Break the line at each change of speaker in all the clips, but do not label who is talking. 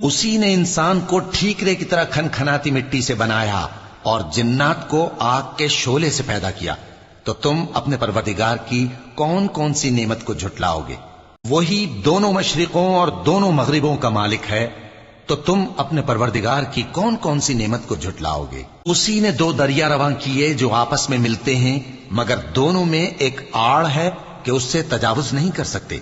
اسی نے انسان کو ٹھیکرے کی طرح کھنکھناتی مٹی سے بنایا اور جنات کو آگ کے شعلے سے پیدا کیا، تو تم اپنے پروردگار کی کون کون سی نعمت کو جھٹلاؤ گے؟ وہی دونوں مشرقوں اور دونوں مغربوں کا مالک ہے، تو تم اپنے پروردگار کی کون کون سی نعمت کو جھٹلاؤ گے؟ اسی نے دو دریا رواں کیے جو آپس میں ملتے ہیں، مگر دونوں میں ایک آڑ ہے کہ اس سے تجاوز نہیں کر سکتے،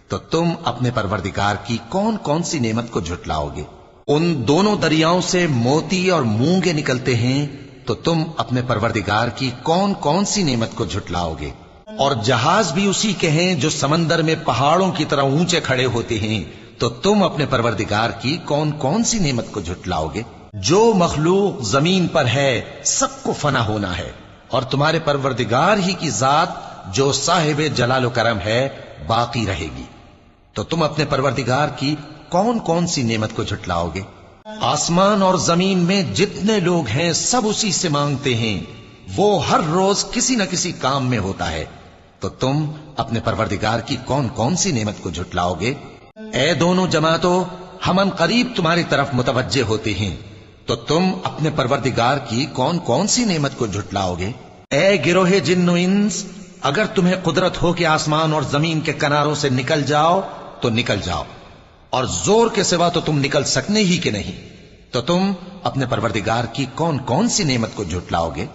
تو تم اپنے پروردگار کی کون کون سی نعمت کو جھٹلاؤ گے؟ ان دونوں دریاؤں سے موتی اور مونگے نکلتے ہیں، تو تم اپنے پروردگار کی کون کون سی نعمت کو جھٹلاؤ گے؟ اور جہاز بھی اسی کے ہیں جو سمندر میں پہاڑوں کی طرح اونچے کھڑے ہوتے ہیں، تو تم اپنے پروردگار کی کون کون سی نعمت کو جھٹلاؤ گے؟ جو مخلوق زمین پر ہے سب کو فنا ہونا ہے، اور تمہارے پروردگار ہی کی ذات جو صاحب جلال و کرم ہے باقی رہے گی، تو تم اپنے پروردگار کی کون کون سی نعمت کو جھٹلاؤ گے؟ آسمان اور زمین میں جتنے لوگ ہیں سب اسی سے مانگتے ہیں، وہ ہر روز کسی نہ کسی کام میں ہوتا ہے، تو تم اپنے پروردگار کی کون کون سی نعمت کو جھٹلاؤ گے؟ اے دونوں جماعتوں، ہم ان قریب تمہاری طرف متوجہ ہوتے ہیں، تو تم اپنے پروردگار کی کون کون سی نعمت کو جھٹلاؤ گے؟ اے گروہ جن و انس، اگر تمہیں قدرت ہو کہ آسمان اور زمین کے کناروں سے نکل جاؤ تو نکل جاؤ، اور زور کے سوا تو تم نکل سکنے ہی کہ نہیں، تو تم اپنے پروردگار کی کون کون سی نعمت کو جھٹلاؤ گے؟